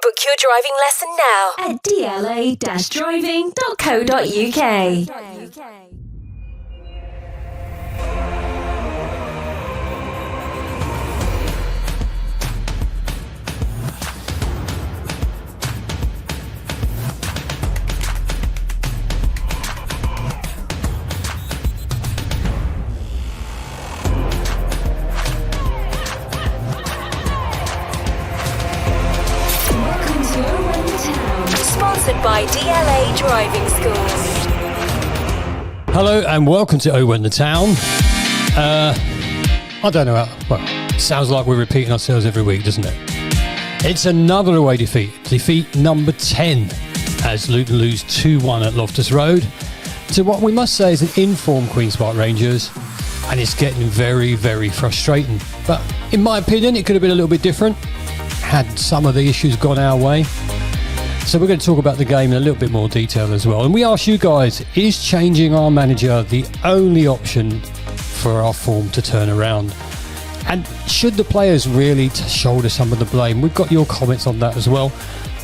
Book your driving lesson now at dla-driving.co.uk. Sponsored by DLA Driving Schools. Hello and welcome to Over in the Town. I don't know how, well, sounds like we're repeating ourselves every week, doesn't it? It's another away defeat number 10 as Luton lose 2-1 at Loftus Road to what we must say is an informed Queen's Park Rangers, and it's getting very, very frustrating. But in my opinion, it could have been a little bit different had some of the issues gone our way. So we're going to talk about the game in a little bit more detail as well. And we ask you guys, is changing our manager the only option for our form to turn around? And should the players really shoulder some of the blame? We've got your comments on that as well.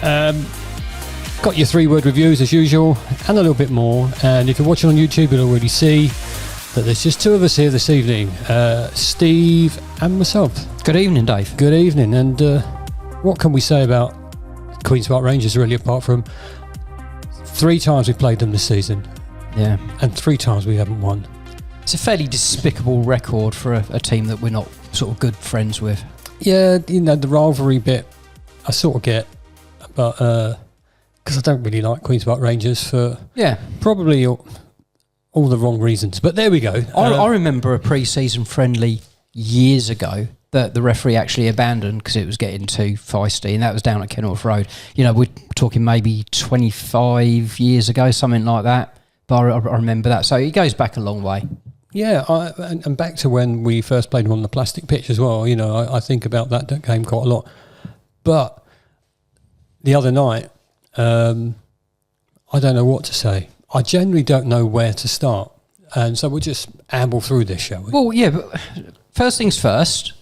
Got your 3-word reviews as usual and a little bit more. And if you're watching on YouTube, you'll already see that there's just two of us here this evening, Steve and myself. Good evening, Dave. Good evening. And what can we say about Queen's Park Rangers really, apart from 3 times we've played them this season? Yeah. And 3 times we haven't won. It's a fairly despicable record for a team that we're not sort of good friends with. Yeah, you know, the rivalry bit I sort of get, but because I don't really like Queen's Park Rangers for probably all the wrong reasons. But there we go. I remember a pre-season friendly years ago that the referee actually abandoned because it was getting too feisty, and that was down at Kenilworth Road. You know, we're talking maybe 25 years ago, something like that. But I remember that. So it goes back a long way. Yeah, and back to when we first played them on the plastic pitch as well. You know, I think about that game quite a lot. But the other night, I don't know what to say. I generally don't know where to start. And so we'll just amble through this, shall we? Well, yeah, but first things first,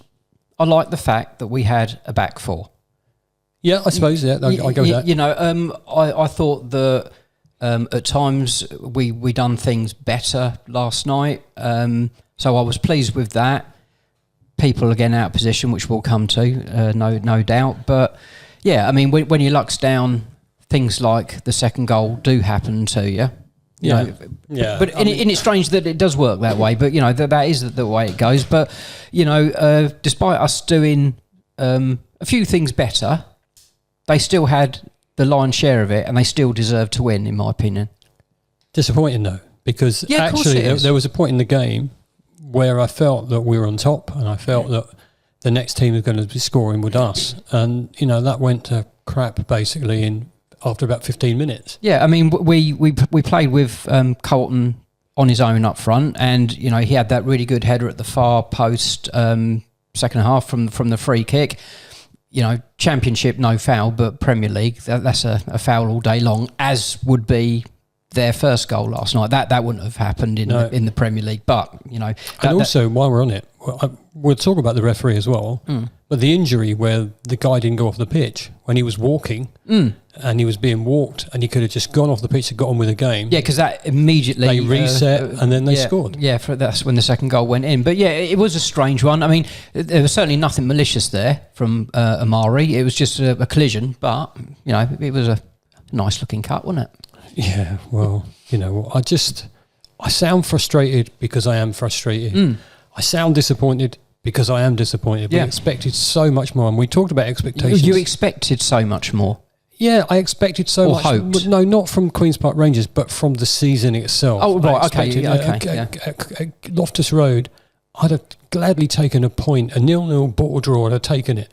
I like the fact that we had a back four. Yeah, I suppose, I go with that. You know, I thought that at times we done things better last night. So I was pleased with that. People are getting out of position, which we'll come to, no doubt. But, yeah, I mean, when your luck's down, things like the second goal do happen to you. Yeah. But it's strange that it does work that way. But, you know, that is the way it goes. But, you know, despite us doing a few things better, they still had the lion's share of it, and they still deserved to win, in my opinion. Disappointing, though, because actually there was a point in the game where I felt that we were on top, and I felt that the next team was going to be scoring with us. And, you know, that went to crap, basically, after about 15 minutes. Yeah, I mean, we played with Colton on his own up front, and, you know, he had that really good header at the far post second half from the free kick. You know, Championship, no foul, but Premier League, that's a foul all day long, as would be their first goal last night. That wouldn't have happened in the Premier League, but, you know... And also, while we're on it, we'll talk about the referee as well, but the injury where the guy didn't go off the pitch, when he was walking, and he was being walked, and he could have just gone off the pitch and got on with the game. Yeah, because that immediately... They reset, and then they scored. Yeah, that's when the second goal went in. But yeah, it was a strange one. I mean, there was certainly nothing malicious there from Amari. It was just a collision, but, you know, it was a nice-looking cut, wasn't it? Yeah, well, you know, I sound frustrated because I am frustrated. I sound disappointed because I am disappointed. We expected so much more, and we talked about expectations. You expected so much more. Yeah, I expected so much. Hoped. No, not from Queen's Park Rangers, but from the season itself. Oh, right, okay. Loftus Road, I'd have gladly taken a point. A 0-0 ball draw, I'd have taken it.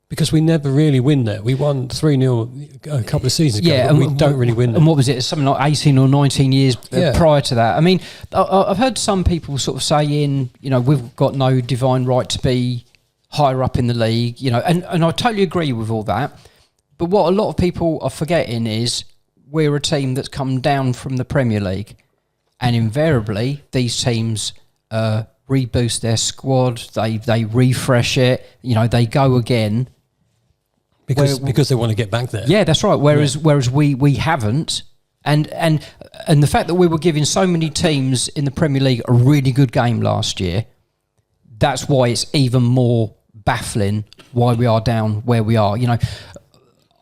Because we never really win there. We won 3-0 a couple of seasons ago, but we don't really win there. And what was it? Something like 18 or 19 years prior to that. I mean, I've heard some people sort of saying, you know, we've got no divine right to be higher up in the league, you know, and I totally agree with all that. But what a lot of people are forgetting is we're a team that's come down from the Premier League, and invariably these teams reboost their squad, they refresh it, you know, they go again. because they want to get back there. Yeah, that's right. Whereas we haven't. And the fact that we were giving so many teams in the Premier League a really good game last year, that's why it's even more baffling why we are down where we are. You know,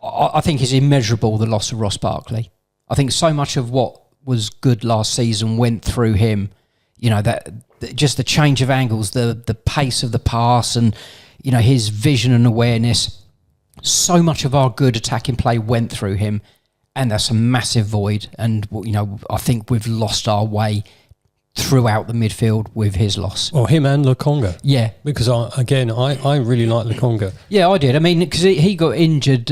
I think it's immeasurable, the loss of Ross Barkley. I think so much of what was good last season went through him. You know, that just the change of angles, the pace of the pass, and you know, his vision and awareness. So much of our good attacking play went through him, and that's a massive void. And you know, I think we've lost our way throughout the midfield with his loss. Well, him and Lukonga. Yeah. Because I really like Lukonga. Yeah, I did. I mean, because he got injured,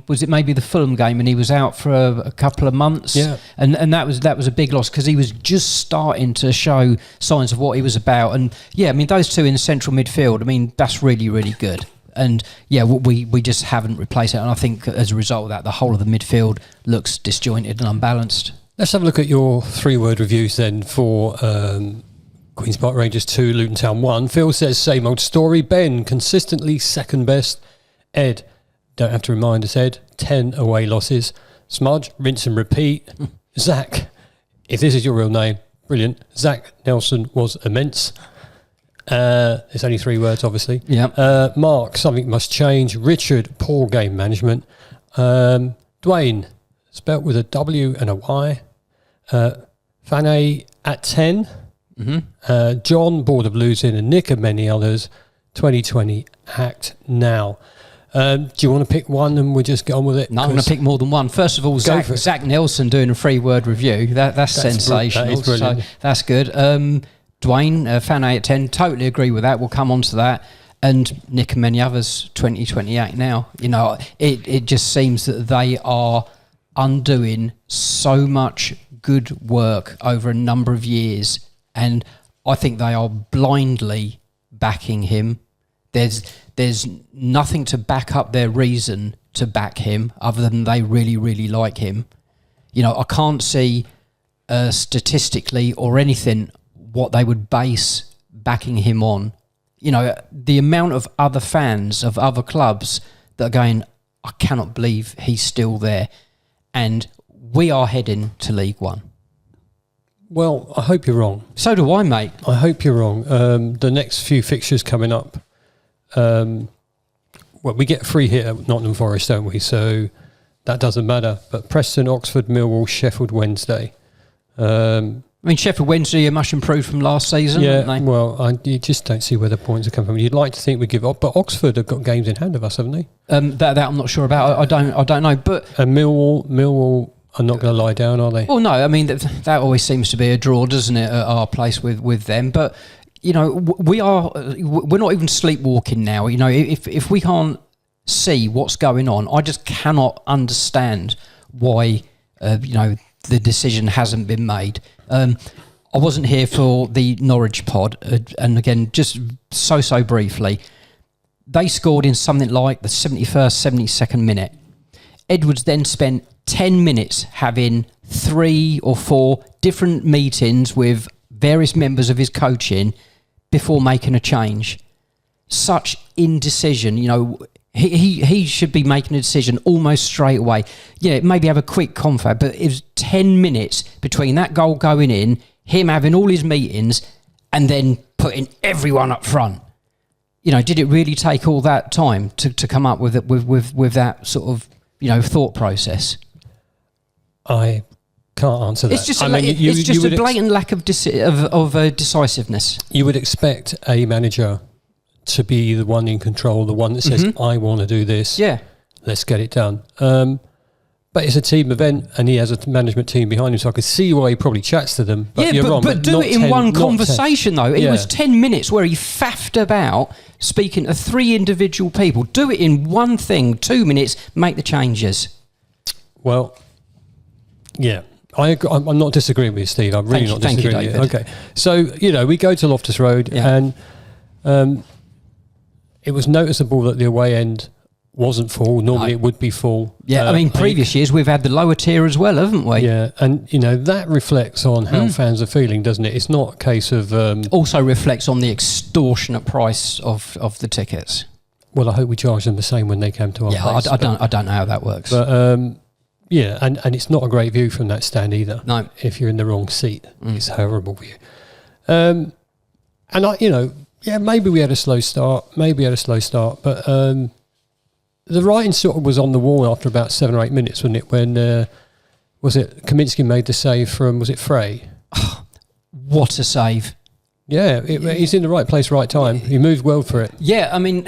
was it maybe the Fulham game, and he was out for a couple of months? Yeah. And that was a big loss because he was just starting to show signs of what he was about. And yeah, I mean, those two in the central midfield, I mean, that's really, really good. And yeah, we just haven't replaced it. And I think as a result of that, the whole of the midfield looks disjointed and unbalanced. Let's have a look at your 3-word reviews then for Queen's Park Rangers 2, Luton Town 1. Phil says, same old story. Ben, consistently second best. Ed, don't have to remind us, Ed, 10 away losses. Smudge, rinse and repeat. Zach, if this is your real name, brilliant. Zach Nelson was immense. It's only 3 words, obviously. Yeah. Mark, something must change. Richard, poor game management. Dwayne, spelt with a W and a Y. Fanny at 10. Mm-hmm. John, bored of losing, and Nick and many others. 2020, act now. Do you want to pick one and we'll just get on with it? No, I'm going to pick more than one. First of all, Zach Nelson doing a 3-word review. That's sensational. That is brilliant. So that's good. Dwayne, Fanny at 10, totally agree with that. We'll come on to that. And Nick and many others, 2020 act now. You know, it just seems that they are undoing so much good work over a number of years, and I think they are blindly backing him. There's nothing to back up their reason to back him other than they really, really like him. You know, I can't see statistically or anything what they would base backing him on. You know, the amount of other fans of other clubs that are going, I cannot believe he's still there. And we are heading to League One. Well, I hope you're wrong. So do I, mate. I hope you're wrong. The next few fixtures coming up, well, we get a free hit at Nottingham Forest, don't we? So that doesn't matter. But Preston, Oxford, Millwall, Sheffield Wednesday. I mean, Sheffield Wednesday are much improved from last season, yeah, aren't they? Well, you just don't see where the points are coming from. You'd like to think we give up, but Oxford have got games in hand of us, haven't they? That I'm not sure about. I don't know. But and Millwall are not going to lie down, are they? Well, no. I mean, that always seems to be a draw, doesn't it, at our place with them? But you know, we're not even sleepwalking now. You know, if we can't see what's going on, I just cannot understand why you know, the decision hasn't been made. I wasn't here for the Norwich pod, and again, just so briefly, they scored in something like the 71st, 72nd minute. Edwards then spent 10 minutes having 3 or 4 different meetings with various members of his coaching before making a change. Such indecision, you know. He should be making a decision almost straight away. Yeah, maybe have a quick confab, but it was 10 minutes between that goal going in, him having all his meetings, and then putting everyone up front. You know, did it really take all that time to come up with that sort of, you know, thought process? I can't answer that. It's just a blatant lack of decisiveness. You would expect a manager to be the one in control, the one that says, I want to do this. Yeah. Let's get it done. But it's a team event and he has a management team behind him, so I could see why he probably chats to them. But you're wrong. But do it in one conversation, though. It was 10 minutes where he faffed about speaking to 3 individual people. Do it in one thing, 2 minutes, make the changes. Well, yeah. I'm not disagreeing with you, Steve. I'm really not disagreeing with you. Okay. So, you know, we go to Loftus Road and it was noticeable that the away end wasn't full. Normally it would be full. Yeah, I mean, previous years we've had the lower tier as well, haven't we? Yeah, and, you know, that reflects on how fans are feeling, doesn't it? It's not a case of... also reflects on the extortionate price of the tickets. well, I hope we charge them the same when they come to our place. I don't know how that works. But yeah, and it's not a great view from that stand either. No, if you're in the wrong seat, it's a horrible view. And maybe we had a slow start, but the writing sort of was on the wall after about 7 or 8 minutes, wasn't it? When Kaminsky made the save from, was it Frey? What a save! Yeah, he's in the right place, right time. He moved well for it. Yeah, I mean,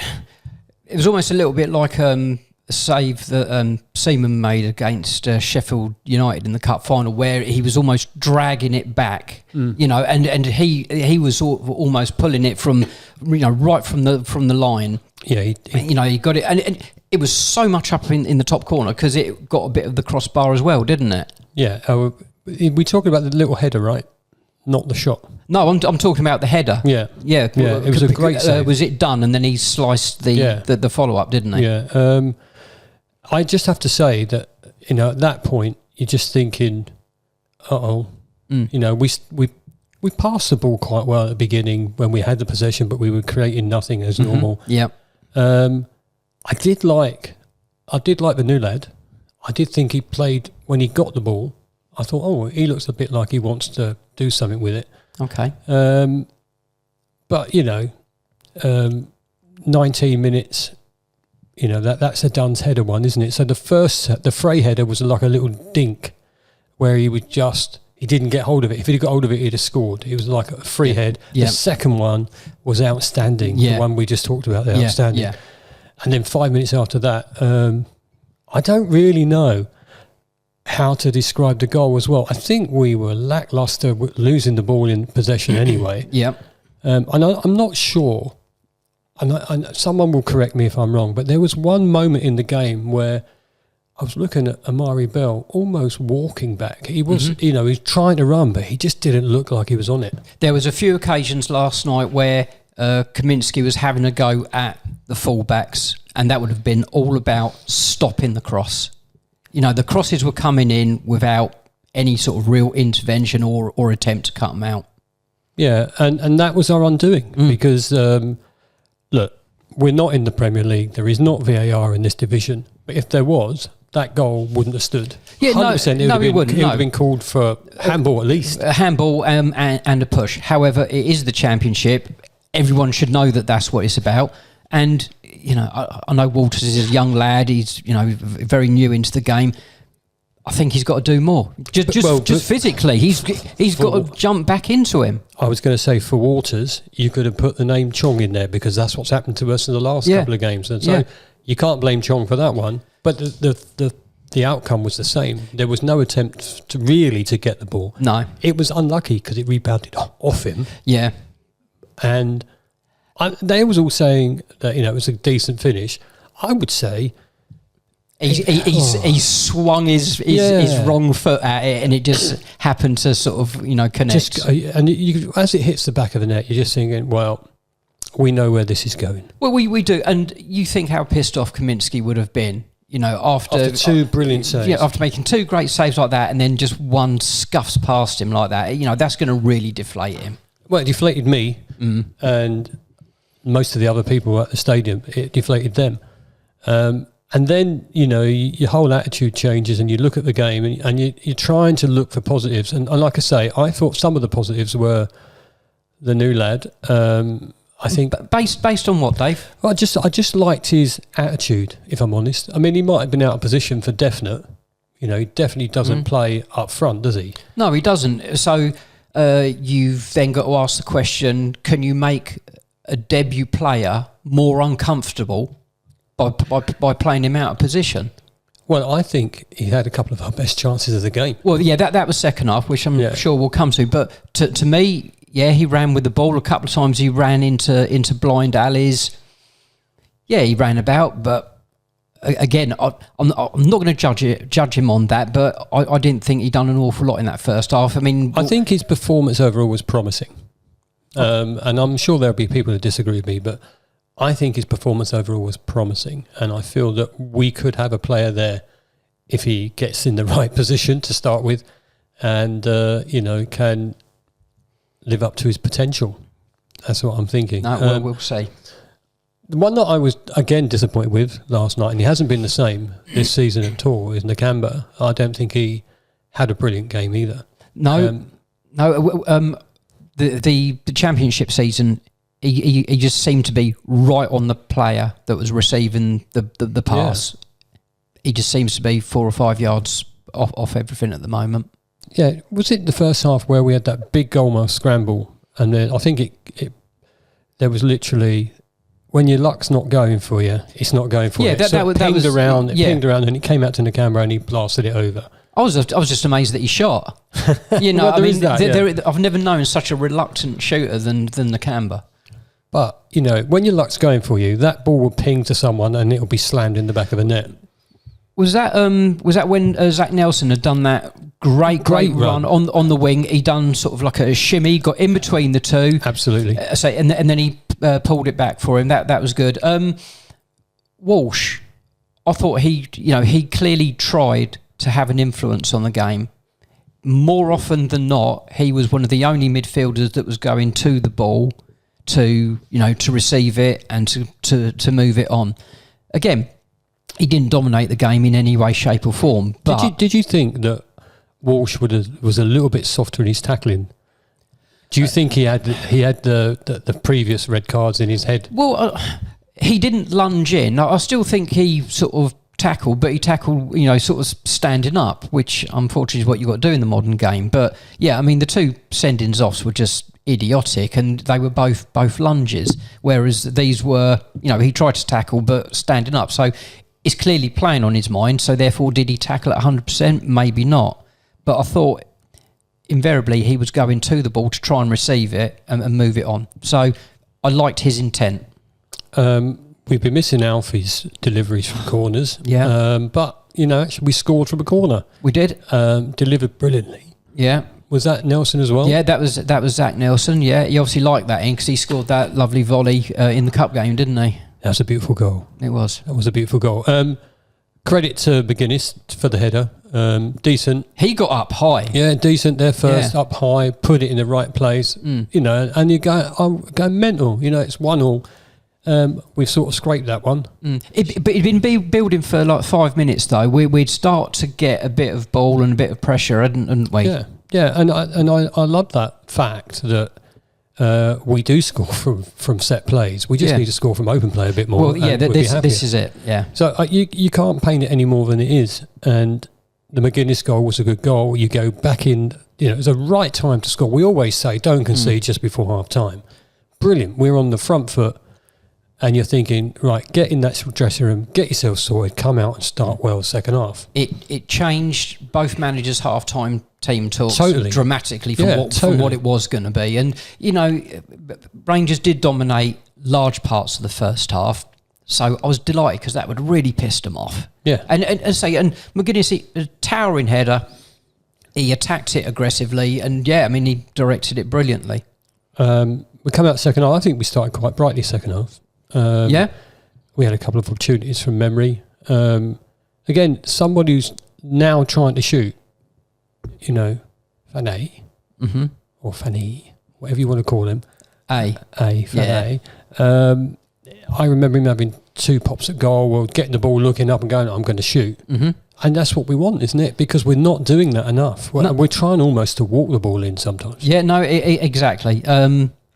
it was almost a little bit like a save that Seaman made against Sheffield United in the cup final, where he was almost dragging it back, and he was almost pulling it from, right from the line. Yeah, he got it, and it was so much up in the top corner because it got a bit of the crossbar as well, didn't it? Yeah, we're talking about the little header, right? Not the shot. No, I'm talking about the header. Yeah. It was a great save. Was it done? And then he sliced the follow up, didn't he? Yeah. I just have to say that at that point you're just thinking, we passed the ball quite well at the beginning when we had the possession, but we were creating nothing as normal. Yeah. I did like the new lad. I did think he played when he got the ball. I thought, he looks a bit like he wants to do something with it. Okay. But 19 minutes. That's a Dunn's header one, isn't it? So the Frey header was like a little dink where he didn't get hold of it. If he'd got hold of it, he'd have scored. It was like a free head. Yeah. The second one was outstanding. Yeah. The one we just talked about, outstanding. Yeah. And then 5 minutes after that, I don't really know how to describe the goal as well. I think we were lackluster, losing the ball in possession anyway. Yeah. And I'm not sure, and someone will correct me if I'm wrong, but there was one moment in the game where I was looking at Amari Bell almost walking back. He was, he was trying to run, but he just didn't look like he was on it. There was a few occasions last night where Kaminsky was having a go at the fullbacks, and that would have been all about stopping the cross. The crosses were coming in without any sort of real intervention or attempt to cut them out. Yeah, and that was our undoing because, look, we're not in the Premier League. There is not VAR in this division. But if there was, that goal wouldn't have stood. Yeah, 100%. It would have been called for handball at least. A handball and a push. However, it is the Championship. Everyone should know that that's what it's about. And, I know Walters is a young lad. He's, very new into the game. I think he's got to do more. Just physically, he's got to jump back into him. I was going to say, for Walters, you could have put the name Chong in there because that's what's happened to us in the last couple of games. And so you can't blame Chong for that one. But the outcome was the same. There was no attempt to get the ball. No. It was unlucky because it rebounded off him. Yeah. And they was all saying that, it was a decent finish. I would say... He swung his wrong foot at it, and it just happened to sort of connect. As it hits the back of the net, you're just thinking, well, we know where this is going. Well, we do, and you think how pissed off Kaminsky would have been, after two brilliant saves. Yeah, after making two great saves like that, and then just one scuffs past him like that. That's going to really deflate him. Well, it deflated me, and most of the other people at the stadium. It deflated them. And then, your whole attitude changes and you look at the game and you're trying to look for positives. And like I say, I thought some of the positives were the new lad. I think... Based on what, Dave? Well, I just liked his attitude, if I'm honest. I mean, he might have been out of position for definite. He definitely doesn't play up front, does he? No, he doesn't. So you've then got to ask the question, can you make a debut player more uncomfortable by playing him out of position? Well, I think he had a couple of our best chances of the game. Well, yeah, that was second half, which I'm sure we'll come to. But to me, he ran with the ball a couple of times. He ran into blind alleys. Yeah, he ran about, but again, I'm not going to judge him on that. But I didn't think he'd done an awful lot in that first half. I mean, I think his performance overall was promising, and I'm sure there'll be people who disagree with me, but I think his performance overall was promising, and I feel that we could have a player there if he gets in the right position to start with, and can live up to his potential. That's what I'm thinking. We'll see. The one that I was again disappointed with last night, and he hasn't been the same this season at all, is Nakamba. I don't think he had a brilliant game either. No. The championship season, he just seemed to be right on the player that was receiving the pass. Yeah. He just seems to be 4 or 5 yards off everything at the moment. Yeah, was it the first half where we had that big goalmouth scramble, and then I think there was literally, when your luck's not going for you, it's not going for you. Yeah, it pinged around, and it came out to Nakamba and he blasted it over. I was just amazed that he shot. You know, well, I've never known such a reluctant shooter than Nakamba. But, you know, when your luck's going for you, that ball will ping to someone and it'll be slammed in the back of the net. Was that when Zach Nelson had done that great run on the wing? He done sort of like a shimmy, got in between the two. Absolutely. And then he pulled it back for him. That was good. Walsh, I thought he clearly tried to have an influence on the game. More often than not, he was one of the only midfielders that was going to the ball to receive it and to move it on. Again, he didn't dominate the game in any way, shape or form. But did you think that Walsh was a little bit softer in his tackling? Do you think he had the previous red cards in his head? Well, he didn't lunge in. I still think he sort of tackled, but he tackled, sort of standing up, which unfortunately is what you've got to do in the modern game. But yeah, I mean, the two sendings offs were just idiotic, and they were both lunges, whereas these were, he tried to tackle but standing up. So it's clearly playing on his mind. So therefore, did he tackle at 100%? Maybe not. But I thought invariably he was going to the ball to try and receive it and move it on. So I liked his intent. We've been missing Alfie's deliveries from corners. Yeah. But, actually we scored from a corner. We did. Delivered brilliantly. Yeah. Was that Nelson as well? Yeah, that was Zach Nelson. Yeah, he obviously liked that in because he scored that lovely volley in the cup game, didn't he? That was a beautiful goal. It was. That was a beautiful goal. Credit to McGuinness for the header. Decent. He got up high. Yeah, decent there first, up high, put it in the right place. And you go, I'm going mental. It's 1-1. We've sort of scraped that one. But it'd been building for like 5 minutes though. We'd start to get a bit of ball and a bit of pressure, hadn't we? Yeah, and I love that fact that we do score from set plays. We just need to score from open play a bit more. Well, yeah, this is it. Yeah. So you can't paint it any more than it is. And the McGuinness goal was a good goal. You go back in. It was a right time to score. We always say don't concede just before half time. Brilliant. We're on the front foot. And you're thinking, right, get in that dressing room, get yourself sorted, come out and start well second half. It changed both managers' half-time team talks dramatically from what it was going to be. And, Rangers did dominate large parts of the first half. So I was delighted because that would really pissed them off. Yeah. And McGuinness, a towering header, he attacked it aggressively. And, he directed it brilliantly. We come out second half. I think we started quite brightly second half. We had a couple of opportunities from memory. Again, somebody who's now trying to shoot, Fanny or Fanny, whatever you want to call him. Fanny. I remember him having 2 pops at goal, or getting the ball, looking up and going, I'm going to shoot. And that's what we want, isn't it? Because we're not doing that enough. We're trying almost to walk the ball in sometimes. Yeah, no, exactly.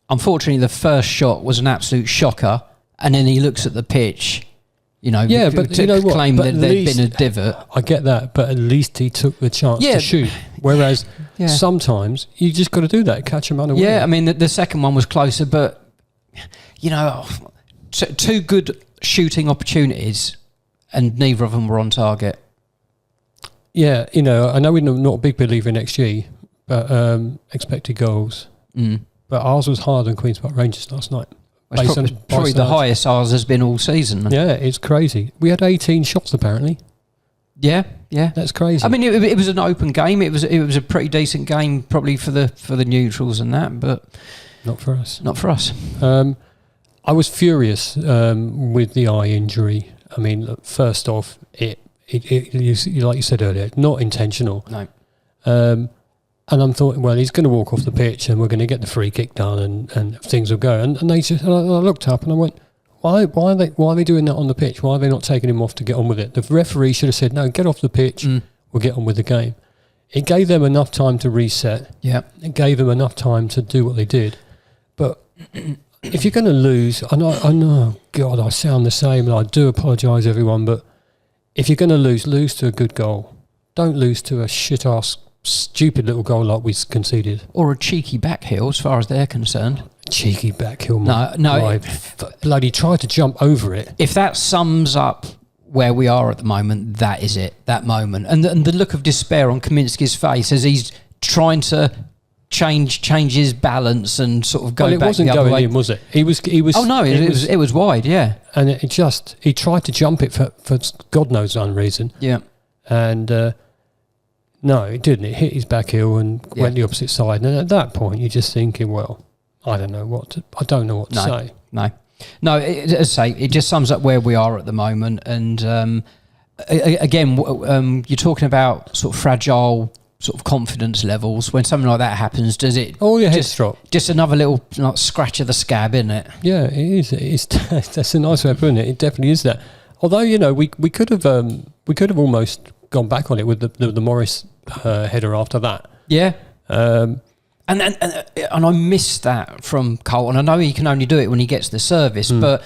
Unfortunately, the first shot was an absolute shocker. And then he looks at the pitch, but claim that there'd been a divot. I get that, but at least he took the chance to shoot. Whereas sometimes you just got to do that, catch him unaware. Yeah, I mean, the second one was closer, but, 2 good shooting opportunities and neither of them were on target. Yeah, I know we're not a big believer in XG, but expected goals. But ours was harder than Queen's Park Rangers last night. It's probably the highest ours has been all season. Yeah, it's crazy. We had 18 shots apparently. Yeah, that's crazy. I mean, it was an open game. It was a pretty decent game, probably for the neutrals and that, but not for us. Not for us. I was furious with the eye injury. I mean, look, first off, it like you said earlier, not intentional. No. And I'm thought, well, he's going to walk off the pitch and we're going to get the free kick done and things will go. And I looked up and I went, Why are they doing that on the pitch? Why are they not taking him off to get on with it? The referee should have said, no, get off the pitch. We'll get on with the game. It gave them enough time to reset. Yeah. It gave them enough time to do what they did. But if you're going to lose, I know, God, I sound the same, and I do apologise, everyone, but if you're going to lose to a good goal. Don't lose to a shit-ass, stupid little goal like we conceded. Or a cheeky back heel, as far as they're concerned. Cheeky back heel. No. Bloody try to jump over it. If that sums up where we are at the moment, that is it, that moment. And the look of despair on Kaminsky's face as he's trying to change his balance and sort of go back the other way. It wasn't going in, was it? He was. Oh no, it was wide, yeah. And he tried to jump it for God knows one reason. Yeah. And no, it didn't. It hit his back heel and went the opposite side. And at that point, you're just thinking, well, I don't know what to say. No. As I say, it just sums up where we are at the moment. And again, you're talking about sort of fragile sort of confidence levels. When something like that happens, does it? Oh, your head's dropped. Just another little scratch of the scab, isn't it? Yeah, it is. It's that's a nice way of putting it. It definitely is that. Although we could have almost gone back on it with the Morris header after that. Yeah. And I missed that from Carlton. I know he can only do it when he gets the service, but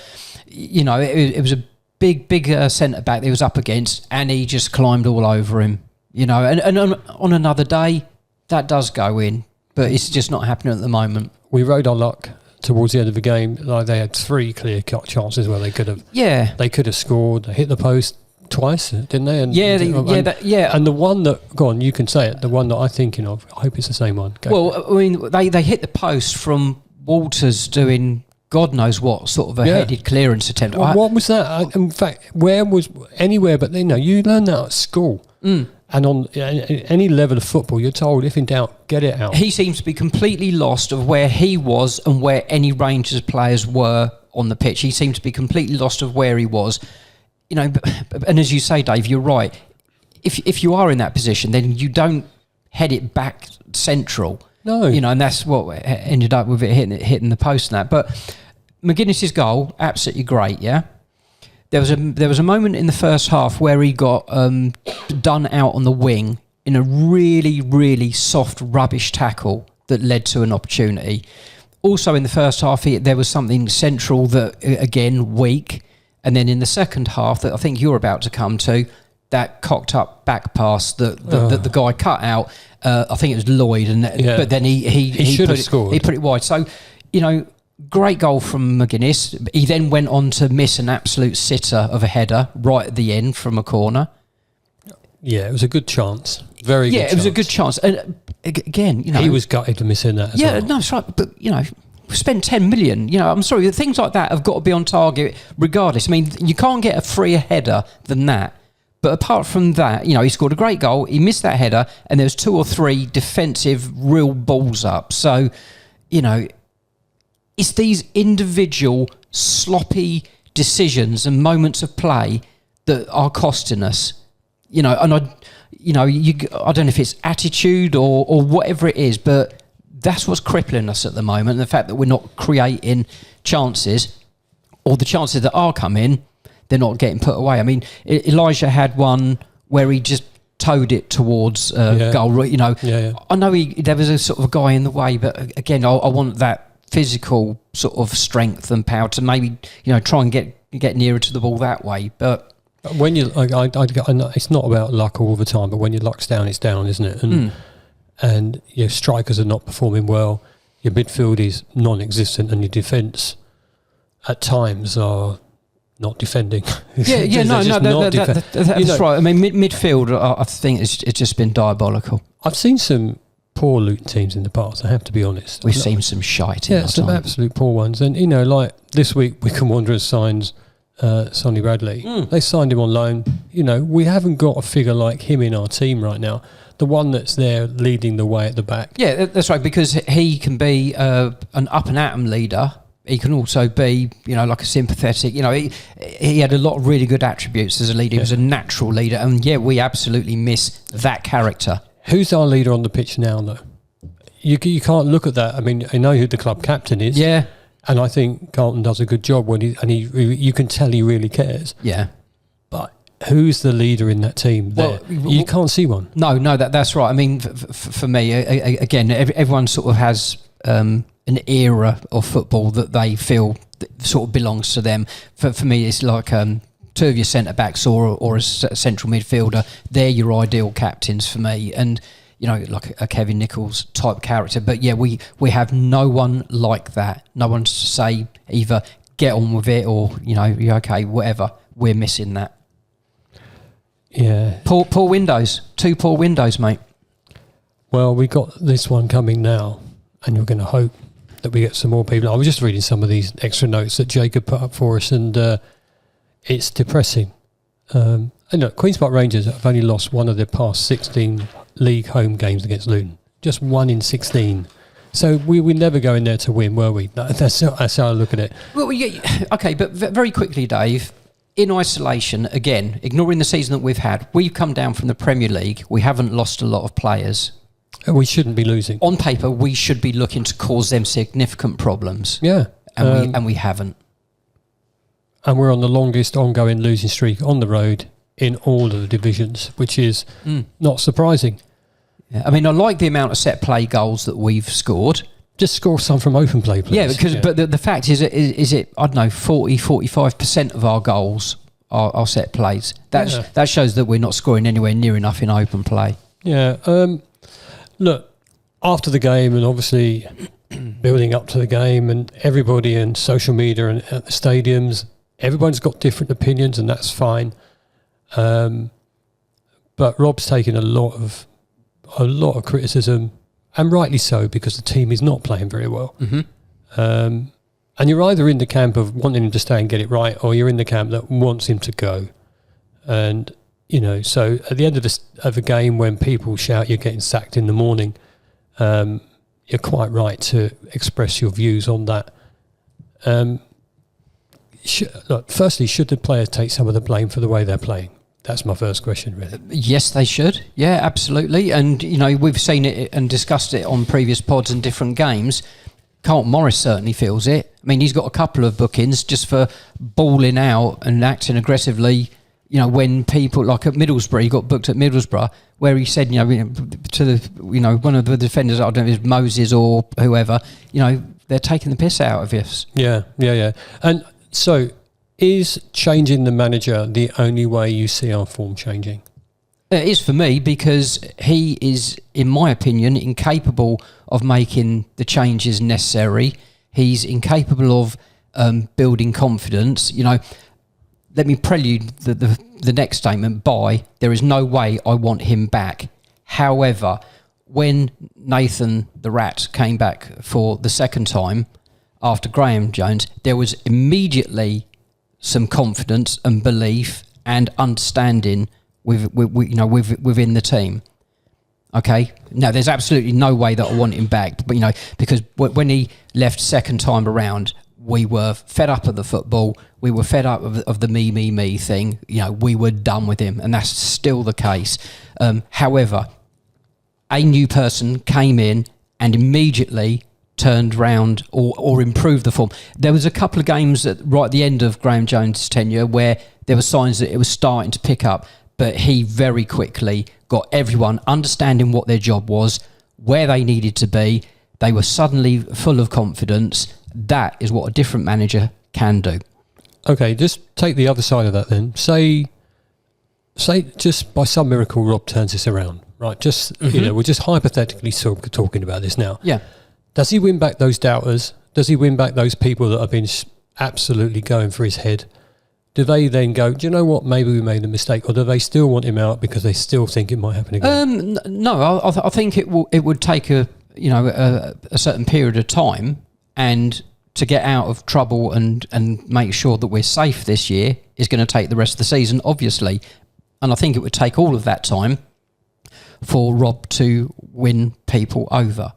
it was a big centre back that he was up against, and he just climbed all over him. And on another day, that does go in, but it's just not happening at the moment. We rode our luck towards the end of the game. Like they had 3 clear-cut chances where they could have. Yeah. They could have scored. They hit the post twice, didn't they? And, And the one that, go on, you can say it. The one that I'm thinking of. I hope it's the same one. I mean, they hit the post from Walters doing God knows what sort of a headed clearance attempt. Well, what was that? In fact, where was anywhere? But you learn that at school. And on any level of football, you're told, if in doubt, get it out. He seems to be completely lost of where he was and where any Rangers players were on the pitch. He seemed to be completely lost of where he was. And as you say, Dave, you're right. If you are in that position, then you don't head it back central. No. And that's what ended up with it hitting the post and that. But McGuinness's goal, absolutely great, yeah? There was a moment in the first half where he got done out on the wing in a really, really soft, rubbish tackle that led to an opportunity. Also in the first half, there was something central that, again, weak. And then in the second half, that I think you're about to come to, that cocked up back pass that the guy cut out. I think it was Lloyd, but then he should have scored. He put it wide. So, great goal from McGuinness. He then went on to miss an absolute sitter of a header right at the end from a corner. Yeah, it was a good chance. Very good chance. Yeah, it was a good chance. And again, he was gutted to miss in that as well. Yeah, no, that's right. But, we spent 10 million. I'm sorry, things like that have got to be on target regardless. I mean, you can't get a freer header than that. But apart from that, he scored a great goal. He missed that header, and there was 2 or 3 defensive real balls up. So, it's these individual sloppy decisions and moments of play that are costing us. And I don't know if it's attitude or whatever it is, but that's what's crippling us at the moment. And the fact that we're not creating chances, or the chances that are coming, they're not getting put away. I mean, Elijah had one where he just towed it towards goal. I know there was a sort of a guy in the way, but again, I want that physical sort of strength and power to maybe try and get nearer to the ball that way. But when you it's not about luck all the time, but when your luck's down, it's down, isn't it? And your strikers are not performing well, your midfield is non-existent, and your defence at times are not defending. That's right. I mean, midfield, I think it's just been diabolical. I've seen some poor Luton teams in the past, I have to be honest. We've seen some shite in our some time. Absolute poor ones. And, like this week, Wycombe Wanderers signs Sonny Bradley. They signed him on loan. We haven't got a figure like him in our team right now. The one that's there leading the way at the back. Yeah, that's right, because he can be an up-and-atom leader. He can also be, like a sympathetic. He had a lot of really good attributes as a leader. He was a natural leader. And, we absolutely miss that character. Who's our leader on the pitch now, though? You can't look at that. I mean, I know who the club captain is. Yeah. And I think Carlton does a good job when you can tell he really cares. Yeah. But who's the leader in that team there? You can't see one. No, that's right. I mean, for me, again, everyone sort of has an era of football that they feel that sort of belongs to them. For me, it's like two of your centre-backs or a central midfielder. They're your ideal captains for me. And, like a Kevin Nichols type character. But yeah, we have no one like that. No one to say either get on with it or, you're okay, whatever. We're missing that. Yeah. Poor windows. 2 poor windows, mate. Well, we got this one coming now, and you're going to hope that we get some more people. I was just reading some of these extra notes that Jacob put up for us, and it's depressing. And look, Queen's Park Rangers have only lost one of their past 16 league home games against Luton. Just 1 in 16. So we were never going there to win, were we? That's how I look at it. Well, yeah, okay, but very quickly, Dave, in isolation, again, ignoring the season that we've had, we've come down from the Premier League. We haven't lost a lot of players. We shouldn't be losing. On paper, we should be looking to cause them significant problems. Yeah. And we haven't. And we're on the longest ongoing losing streak on the road in all of the divisions, which is not surprising. Yeah. I mean, I like the amount of set play goals that we've scored. Just score some from open play, please. Yeah, but the fact is it, I don't know, 45% of our goals are set plays. That shows that we're not scoring anywhere near enough in open play. Yeah. Look, after the game, and obviously building up to the game, and everybody in social media and at the stadiums, everyone's got different opinions, and that's fine. But Rob's taken a lot of criticism, and rightly so, because the team is not playing very well. Mm-hmm. And you're either in the camp of wanting him to stay and get it right, or you're in the camp that wants him to go. And so at the end of a game, when people shout you're getting sacked in the morning, you're quite right to express your views on that. Firstly, should the players take some of the blame for the way they're playing? That's my first question, really. Yes, they should. Yeah, absolutely. And, we've seen it and discussed it on previous pods and different games. Carlton Morris certainly feels it. I mean, he's got a couple of bookings just for balling out and acting aggressively. When people, like at Middlesbrough, he got booked at Middlesbrough, where he said, to the, one of the defenders, I don't know if it's Moses or whoever, they're taking the piss out of us. Yeah. And so, is changing the manager the only way you see our form changing? It is for me, because he is, in my opinion, incapable of making the changes necessary. He's incapable of building confidence. Let me prelude the next statement by, there is no way I want him back. However, when Nathan the Rat came back for the second time after Graham Jones, there was immediately some confidence and belief and understanding within the team. Okay, now there's absolutely no way that I want him back, but because when he left second time around, we were fed up of the football. We were fed up of the me thing. We were done with him, and that's still the case. However, a new person came in and immediately turned round or improved the form. There was a couple of games right at the end of Graham Jones' tenure where there were signs that it was starting to pick up, but he very quickly got everyone understanding what their job was, where they needed to be. They were suddenly full of confidence. That is what a different manager can do. Okay, just take the other side of that then. Say just by some miracle Rob turns this around, right? Just, we're just hypothetically talking about this now. Yeah. Does he win back those doubters? Does he win back those people that have been absolutely going for his head? Do they then go, do you know what, maybe we made a mistake? Or do they still want him out because they still think it might happen again? No, I think it would take a certain period of time, and to get out of trouble and make sure that we're safe this year is going to take the rest of the season, obviously. And I think it would take all of that time for Rob to win people over.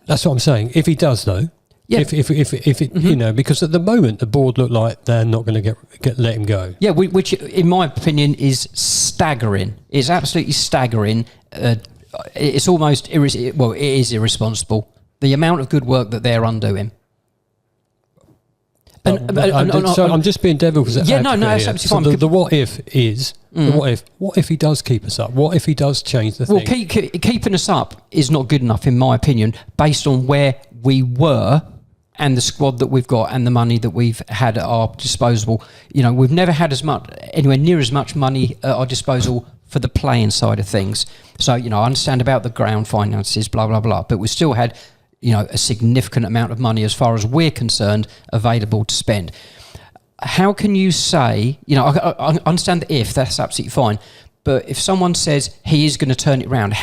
That's what I'm saying. If he does, though, yeah. If it, because at the moment the board look like they're not going to let him go. Yeah, which in my opinion is staggering. It's absolutely staggering. It's almost it is irresponsible. The amount of good work that they're undoing. I'm just being devil's advocate. Yeah, no, that's here. absolutely fine. The what if is what if he does keep us up? What if he does change the thing? Well, keeping us up is not good enough, in my opinion, based on where we were and the squad that we've got and the money that we've had at our disposal. You know, we've never had anywhere near as much money at our disposal for the playing side of things. So, you know, I understand about the ground finances, blah, blah, blah, but we still had, you know, a significant amount of money as far as we're concerned available to spend. How can you say, you know, I understand the if, that's absolutely fine, but if someone says he is going to turn it around,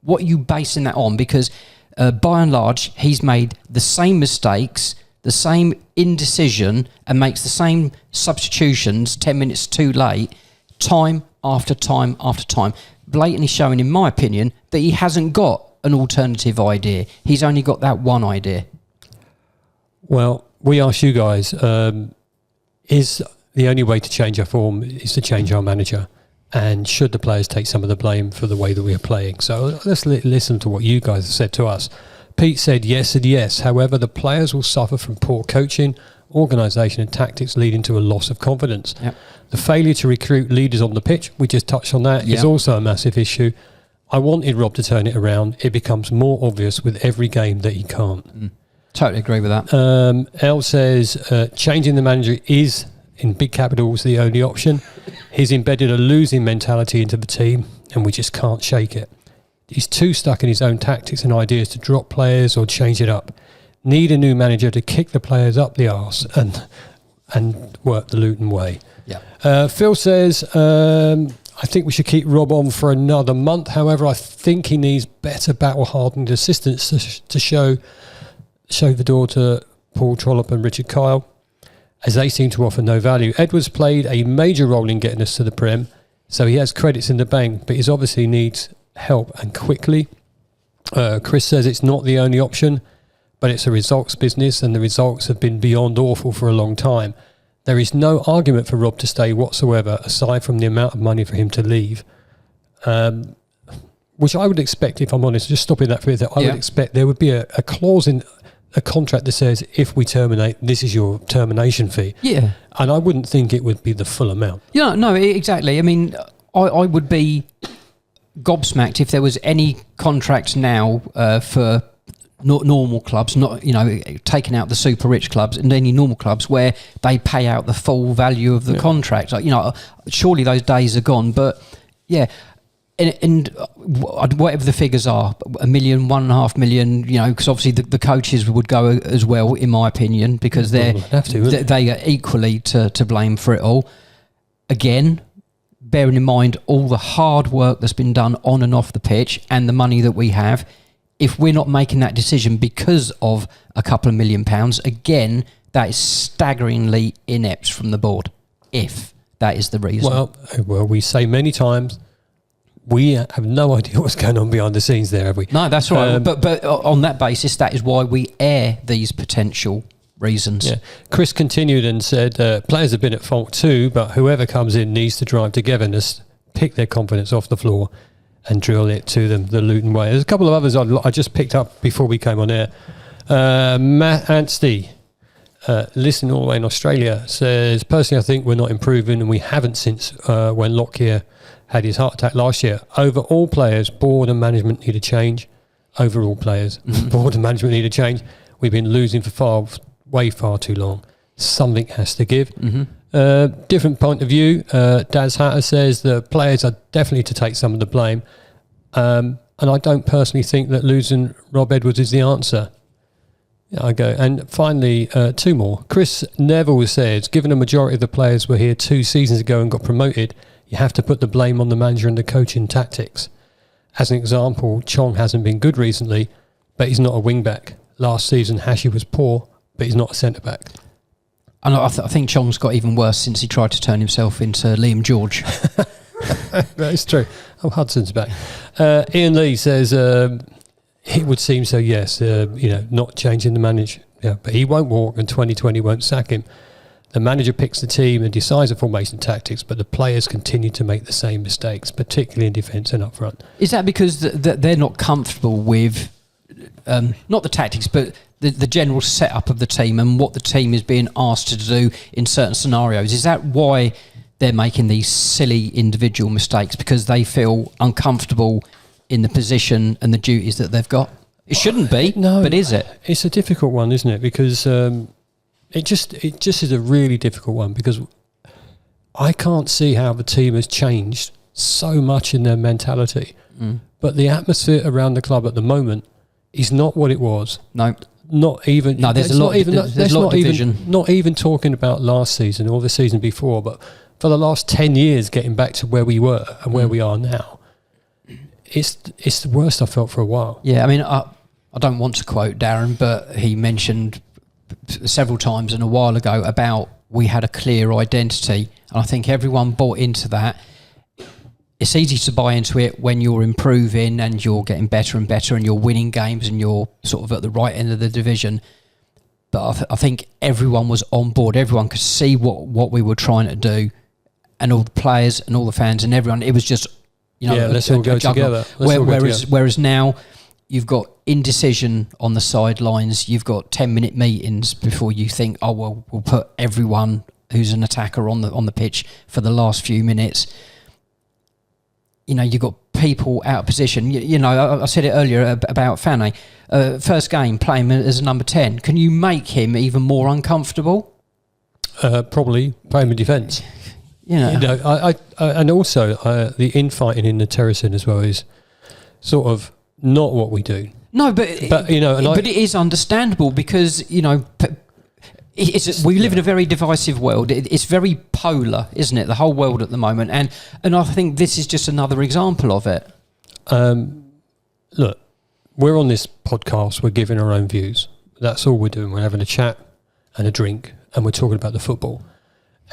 what are you basing that on? Because by and large, he's made the same mistakes, the same indecision, and makes the same substitutions 10 minutes too late, time after time after time, blatantly showing, in my opinion, that he hasn't got an alternative idea. He's only got that one idea. Well, we asked you guys, is the only way to change our form is to change our manager? And should the players take some of the blame for the way that we are playing? So let's listen to what you guys have said to us. Pete said yes and yes. However, the players will suffer from poor coaching, organisation and tactics, leading to a loss of confidence. Yep. The failure to recruit leaders on the pitch, we just touched on that, is also a massive issue. I wanted Rob to turn it around. It becomes more obvious with every game that he can't. Totally agree with that. El says changing the manager is, in big capitals, the only option. He's embedded a losing mentality into the team and we just can't shake it. He's too stuck in his own tactics and ideas to drop players or change it up. Need a new manager to kick the players up the arse and work the Luton way. Yeah. Phil says, I think we should keep Rob on for another month. However, I think he needs better battle-hardened assistants to show the door to Paul Trollope and Richard Kyle, as they seem to offer no value. Edwards played a major role in getting us to the Prem, so he has credits in the bank, but he obviously needs help and quickly. Chris says it's not the only option, but it's a results business and the results have been beyond awful for a long time. There is no argument for Rob to stay whatsoever, aside from the amount of money for him to leave, which I would expect, if I'm honest, just stopping that for a minute, I would expect there would be a clause in a contract that says if we terminate, this is your termination fee. Yeah. And I wouldn't think it would be the full amount. Yeah, no, exactly. I mean, I would be gobsmacked if there was any contract now for normal clubs, not, you know, taking out the super rich clubs, and any normal clubs where they pay out the full value of the contract. Like, you know, surely those days are gone. But yeah, and whatever the figures are, $1 million, $1.5 million, you know, because obviously the coaches would go as well, in my opinion, because they are equally to blame for it all. Again, bearing in mind all the hard work that's been done on and off the pitch and the money that we have, if we're not making that decision because of a couple of £1 million, again, that is staggeringly inept from the board, if that is the reason. Well, we say many times, we have no idea what's going on behind the scenes there, have we? No, that's right. But on that basis, that is why we air these potential reasons. Yeah. Chris continued and said, players have been at fault too, but whoever comes in needs to drive togetherness, pick their confidence off the floor and drill it to them the Luton way. There's a couple of others I just picked up before we came on air. Matt Anstey, listening all the way in Australia, says, personally, I think we're not improving, and we haven't since when Lockyer had his heart attack last year. Overall players, board and management need a change. Overall players, board and management need a change. We've been losing for way far too long. Something has to give. Different point of view. Daz Hatter says the players are definitely to take some of the blame. And I don't personally think that losing Rob Edwards is the answer. I go. And finally, two more. Chris Neville says, given a majority of the players were here 2 seasons ago and got promoted, you have to put the blame on the manager and the coaching tactics. As an example, Chong hasn't been good recently, but he's not a wing-back. Last season, Hashi was poor, but he's not a centre-back. And I think Chong's got even worse since he tried to turn himself into Liam George. That is true. Oh, Hudson's back. Ian Lee says, it would seem so, yes, not changing the manager. Yeah, but he won't walk and 2020 won't sack him. The manager picks the team and decides the formation tactics, but the players continue to make the same mistakes, particularly in defence and up front. Is that because they're not comfortable with, not the tactics, but the general setup of the team and what the team is being asked to do in certain scenarios? Is that why they're making these silly individual mistakes, because they feel uncomfortable in the position and the duties that they've got? It shouldn't be, no, but is it? It's a difficult one, isn't it? Because it just is a really difficult one, because I can't see how the team has changed so much in their mentality. But the atmosphere around the club at the moment is not what it was. No. Not even. No, there's a lot of division. Not even talking about last season or the season before, but for the last 10 years, getting back to where we were and where we are now, it's the worst I've felt for a while. Yeah, I mean, I don't want to quote Darren, but he mentioned several times and a while ago about we had a clear identity, and I think everyone bought into that. It's easy to buy into it when you're improving and you're getting better and better and you're winning games and you're sort of at the right end of the division. But I think everyone was on board. Everyone could see what we were trying to do, and all the players and all the fans and everyone. It was just, let's all go together. Whereas now you've got indecision on the sidelines. You've got 10-minute meetings before you think, oh well, we'll put everyone who's an attacker on the pitch for the last few minutes. You've got people out of position. I said it earlier about Fane. First game, playing as a number 10. Can you make him even more uncomfortable? Probably play him in defence. And also the infighting in the terracing as well is sort of not what we do. No, but it is understandable because we live in a very divisive world. It's very polar, isn't it? The whole world at the moment, and I think this is just another example of it. Look, we're on this podcast. We're giving our own views. That's all we're doing. We're having a chat and a drink, and we're talking about the football.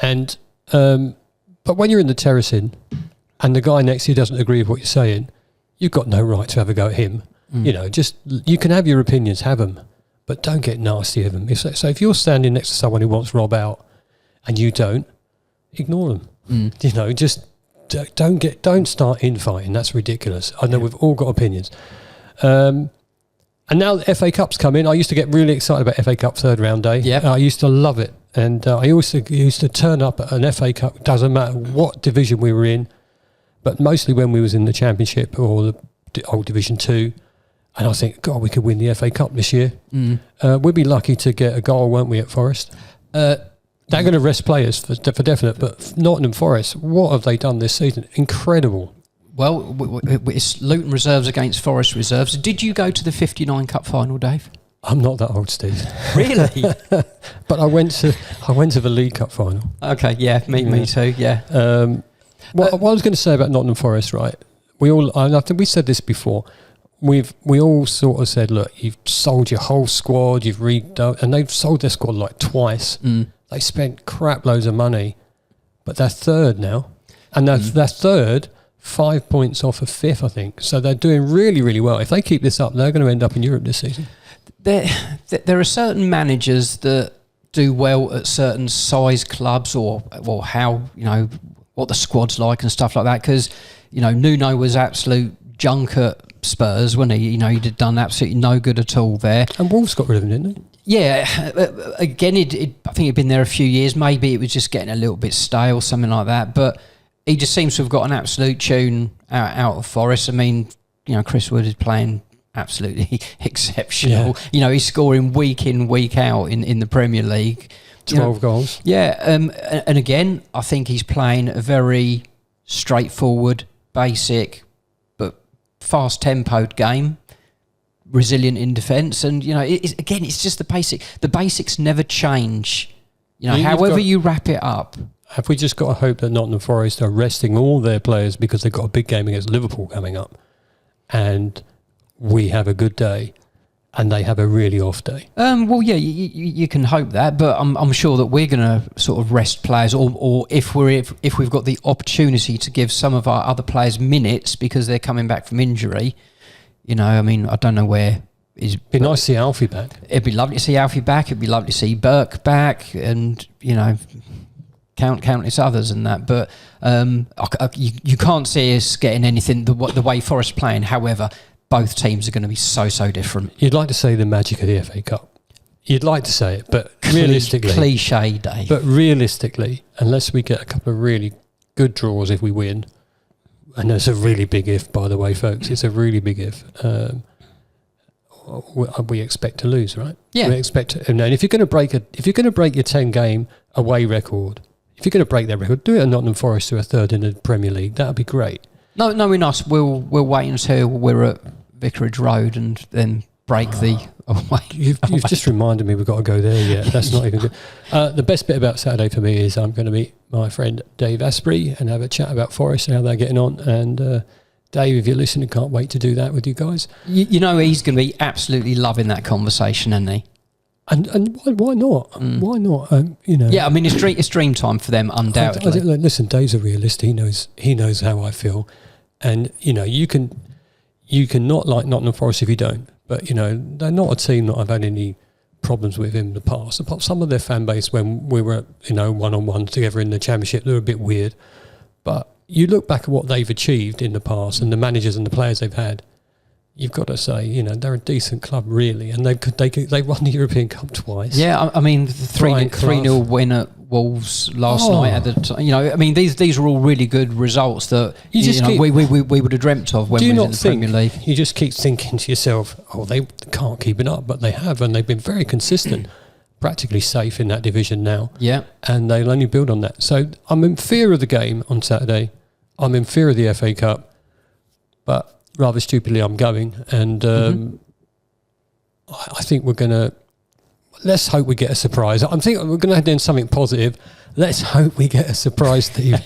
And but when you're in the terracing, and the guy next to you doesn't agree with what you're saying, you've got no right to have a go at him. Just you can have your opinions, have them. But don't get nasty with them. So if you're standing next to someone who wants Rob out and you don't, ignore them. Just don't start infighting. That's ridiculous. I know we've all got opinions. And now the FA Cup's come in. I used to get really excited about FA Cup third round day. Yep. I used to love it. And I also used to turn up at an FA Cup, doesn't matter what division we were in, but mostly when we was in the Championship or the old Division 2. And I think, God, we could win the FA Cup this year. We'd be lucky to get a goal, won't we, at Forest? They're going to rest players for definite, but Nottingham Forest, what have they done this season? Incredible. Well, it's Luton reserves against Forest reserves. Did you go to the 59 Cup final, Dave? I'm not that old, Steve. Really? But I went to the League Cup final. Okay, yeah, me too, yeah. What I was going to say about Nottingham Forest, right? I think we said this before. We all sort of said, look, you've sold your whole squad, you've redone, and they've sold their squad like twice. They spent crap loads of money, but they're third now, and they're third, 5 points off of fifth, I think. So they're doing really, really well. If they keep this up, they're going to end up in Europe this season. There are certain managers that do well at certain size clubs, or how what the squad's like and stuff like that. Because Nuno was absolute junk at Spurs, wasn't he? He'd done absolutely no good at all there. And Wolves got rid of him, didn't they? Yeah. Again, I think he'd been there a few years. Maybe it was just getting a little bit stale, something like that. But he just seems to have got an absolute tune out of Forest. I mean, Chris Wood is playing absolutely exceptional. Yeah. He's scoring week in, week out in the Premier League. 12 goals. Yeah. And again, I think he's playing a very straightforward, basic, fast tempoed game, resilient in defence, and it's just the basic. The basics never change. However you wrap it up. Have we just got to hope that Nottingham Forest are resting all their players because they've got a big game against Liverpool coming up, and we have a good day, and they have a really off day? Well, yeah, you can hope that, but I'm sure that we're going to sort of rest players, or if we've got the opportunity to give some of our other players minutes because they're coming back from injury. I mean, I don't know where. It'd be nice to see Alfie back. It'd be lovely to see Alfie back. It'd be lovely to see Burke back, and countless others and that. But you can't see us getting anything the way Forest playing. However, both teams are going to be so different. You'd like to see the magic of the FA Cup. You'd like to say it, but realistically, cliche day. But realistically, unless we get a couple of really good draws if we win, and it's a really big if, by the way, folks. It's a really big if. We expect to lose, right? Yeah. We expect, and if you're going to break your 10-game away record, if you're going to break that record, do it at Nottingham Forest to a third in the Premier League. That would be great. No, we're not. We'll wait until we're at Vicarage Road and then break the away. You've just reminded me we've got to go there yet. That's not even good. The best bit about Saturday for me is I'm going to meet my friend Dave Asprey and have a chat about Forest and how they're getting on. And Dave, if you're listening, can't wait to do that with you guys. You know he's going to be absolutely loving that conversation, isn't he? And why not? Why not? Yeah, I mean it's dream time for them, undoubtedly. Listen, Dave's a realist. He knows how I feel, and you can not like Nottingham Forest if you don't. But they're not a team that I've had any problems with in the past. Some of their fan base when we were one-on-one together in the Championship, they were a bit weird. But you look back at what they've achieved in the past and the managers and the players they've had. You've got to say, they're a decent club, really, and they won the European Cup twice. Yeah, I mean, the 3-0 win at Wolves last night. At the these are all really good results that we would have dreamt of when we were in the Premier League. You just keep thinking to yourself, they can't keep it up, but they have, and they've been very consistent, practically safe in that division now. Yeah, and they'll only build on that. So I'm in fear of the game on Saturday. I'm in fear of the FA Cup, but rather stupidly, I'm going, and I think we're going to. Let's hope we get a surprise. I'm thinking we're going to do something positive. Let's hope we get a surprise, Steve,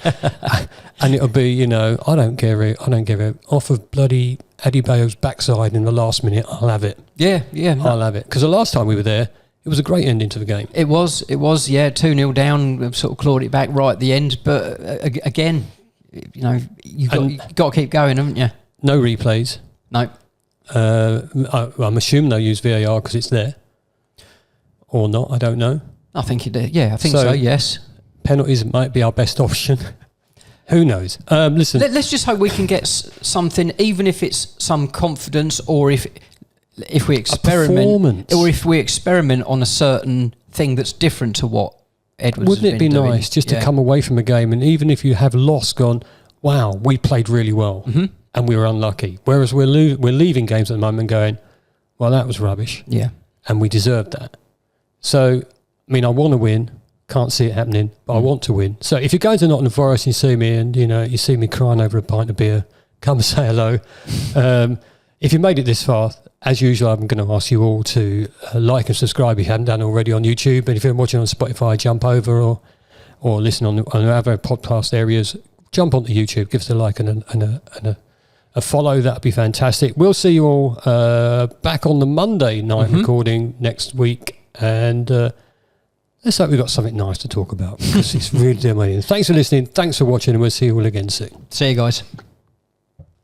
and it'll be, I don't care off of bloody Eddie Bayo's backside in the last minute. I'll have it. Yeah. I'll have it, because the last time we were there, it was a great ending to the game. It was. Yeah, 2-0 down. We've sort of clawed it back right at the end, but again, you've got to keep going, haven't you? No replays. No. I'm assuming they'll use VAR because it's there. Or not, I don't know. I think it did. Yeah, I think so, yes. Penalties might be our best option. Who knows? Listen. Let's just hope we can get something, even if it's some confidence, or if we experiment, or if we experiment on a certain thing that's different to what Edwards Wouldn't it be nice just to come away from a game, and even if you have lost, gone, wow, we played really well. Mm-hmm. And we were unlucky. Whereas we're leaving games at the moment going, well, that was rubbish. Yeah. And we deserved that. So, I want to win. Can't see it happening, but I want to win. So if you're going to Nottingham Forest and you see me and, you see me crying over a pint of beer, come and say hello. If you made it this far, as usual, I'm going to ask you all to like and subscribe if you haven't done already on YouTube. And if you're watching on Spotify, jump over or listen on other podcast areas, jump onto YouTube, give us a like and a follow. That'd be fantastic. We'll see you all back on the Monday night recording next week, and let's hope we've got something nice to talk about, because it's really amazing. Thanks for listening, thanks for watching, and we'll see you all again soon. See you guys.